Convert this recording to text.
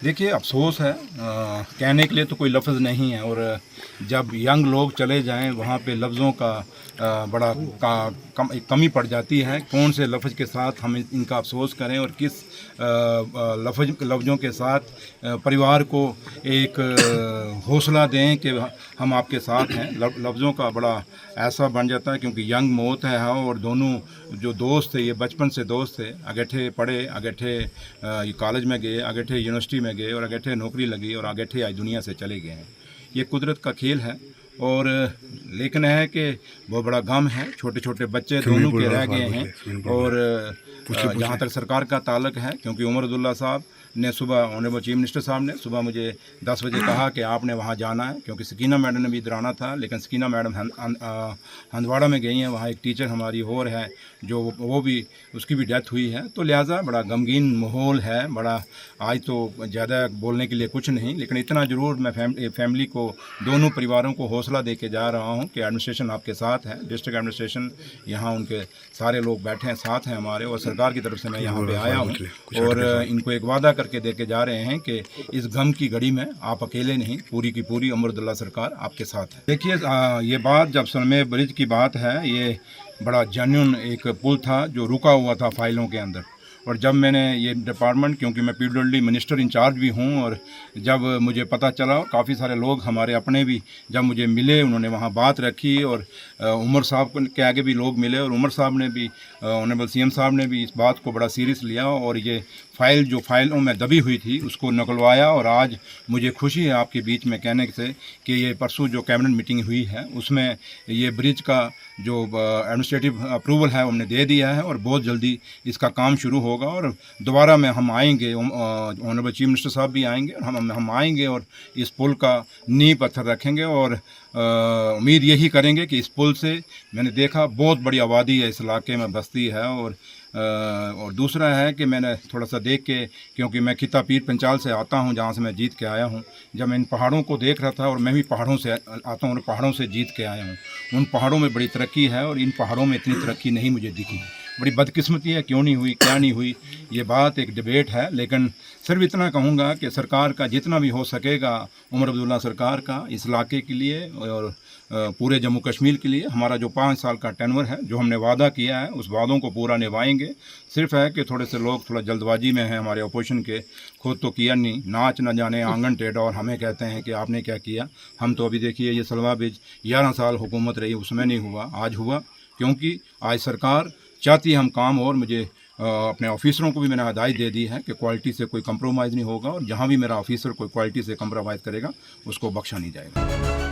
देखिए, अफ़सोस है, कहने के लिए तो कोई लफ्ज़ नहीं है। और जब यंग लोग चले जाएं वहाँ पे लफ्ज़ों का बड़ा कमी पड़ जाती है। कौन से लफ्ज़ के साथ हम इनका अफ़सोस करें और किस लफ्ज़ों के साथ परिवार को एक हौसला दें कि हम आपके साथ हैं। लफ्ज़ों का बड़ा ऐसा बन जाता है, क्योंकि यंग मौत है। और दोनों जो दोस्त थे, ये बचपन से दोस्त थे, अगेठे पढ़े, अगेठे ये कॉलेज में गए, अगेठे यूनिवर्सिटी में गए और अगेठे नौकरी लगी और अगेठे आज दुनिया से चले गए हैं। ये कुदरत का खेल है। और लेकिन है कि बहुत बड़ा गम है, छोटे छोटे बच्चे दोनों के रह गए हैं। और जहाँ तक सरकार का ताल्लुक है, क्योंकि उमर अब्दुल्ला साहब ने सुबह, ऑनरेबल चीफ मिनिस्टर साहब ने सुबह मुझे 10 बजे कहा कि आपने वहाँ जाना है, क्योंकि सकीना मैडम ने भी इधर आना था, लेकिन सकीना मैडम हंदवाड़ा में गई हैं। वहाँ एक टीचर हमारी और है जो वो भी, उसकी भी डेथ हुई है। तो लिहाजा बड़ा गमगीन माहौल है। बड़ा आज तो ज़्यादा बोलने के लिए कुछ नहीं, लेकिन इतना ज़रूर मैं फैमिली को, दोनों परिवारों को हौसला दे के जा रहा हूँ कि एडमिनिस्ट्रेशन आपके साथ है। डिस्ट्रिक्ट एडमिनिस्ट्रेशन यहाँ उनके सारे लोग बैठे हैं, साथ हैं हमारे, और सरकार की तरफ से मैं यहाँ पे आया हूँ और इनको एक वादा करके दे के जा रहे हैं कि इस गम की घड़ी में आप अकेले नहीं, पूरी की पूरी उमर अब्दुल्ला सरकार आपके साथ है। देखिए, ये बात जब सलमे ब्रिज की बात है, ये बड़ा जेन्युइन एक पुल था जो रुका हुआ था फाइलों के अंदर। और जब मैंने ये डिपार्टमेंट, क्योंकि मैं पीडब्ल्यूडी मिनिस्टर इंचार्ज भी हूँ, और जब मुझे पता चला, काफ़ी सारे लोग हमारे अपने भी जब मुझे मिले, उन्होंने वहाँ बात रखी, और उमर साहब के आगे भी लोग मिले, और उमर साहब ने भी, ऑनरेबल सीएम साहब ने भी इस बात को बड़ा सीरियस लिया और ये फ़ाइल जो फाइलों में दबी हुई थी उसको निकलवाया। और आज मुझे खुशी है आपके बीच में कहने से कि ये परसों जो कैबिनेट मीटिंग हुई है उसमें ये ब्रिज का जो एडमिनिस्ट्रेटिव अप्रूवल है हमने दे दिया है, और बहुत जल्दी इसका काम शुरू होगा। और दोबारा में हम आएंगे, ऑनरेबल चीफ मिनिस्टर साहब भी आएंगे, और हम आएंगे और इस पुल का नींव पत्थर रखेंगे। और उम्मीद यही करेंगे कि इस पुल से, मैंने देखा बहुत बड़ी आबादी है इस इलाके में बसती है। और दूसरा है कि मैंने थोड़ा सा देख के, क्योंकि मैं खिता पीर पंचाल से आता हूं, जहां से मैं जीत के आया हूं, जब मैं इन पहाड़ों को देख रहा था, और मैं भी पहाड़ों से आता हूं और पहाड़ों से जीत के आया हूं, उन पहाड़ों में बड़ी तरक्की है और इन पहाड़ों में इतनी तरक्की नहीं मुझे दिखी। बड़ी बदकिस्मती है, क्यों नहीं हुई, क्या नहीं हुई, ये बात एक डिबेट है। लेकिन सिर्फ इतना कहूँगा कि सरकार का जितना भी हो सकेगा, उमर अब्दुल्ला सरकार का इस इलाके के लिए और पूरे जम्मू कश्मीर के लिए, हमारा जो 5 साल का टेन्योर है, जो हमने वादा किया है, उस वादों को पूरा निभाएंगे। सिर्फ है कि थोड़े से लोग थोड़ा जल्दबाजी में हैं हमारे अपोजिशन के, खुद तो किया नहीं, नाच न जाने आंगन टेढ़ा, और हमें कहते हैं कि आपने क्या किया। हम तो अभी देखिए, ये सलवा ब्रिज 11 साल हुकूमत रही, उसमें नहीं हुआ, आज हुआ, क्योंकि आज सरकार चाहती है हम काम। और मुझे अपने ऑफिसरों को भी मैंने हदायत दे दी है कि क्वालिटी से कोई कंप्रोमाइज़ नहीं होगा, और जहाँ भी मेरा ऑफिसर कोई क्वालिटी से कंप्रोमाइज़ करेगा उसको बख्शा नहीं जाएगा।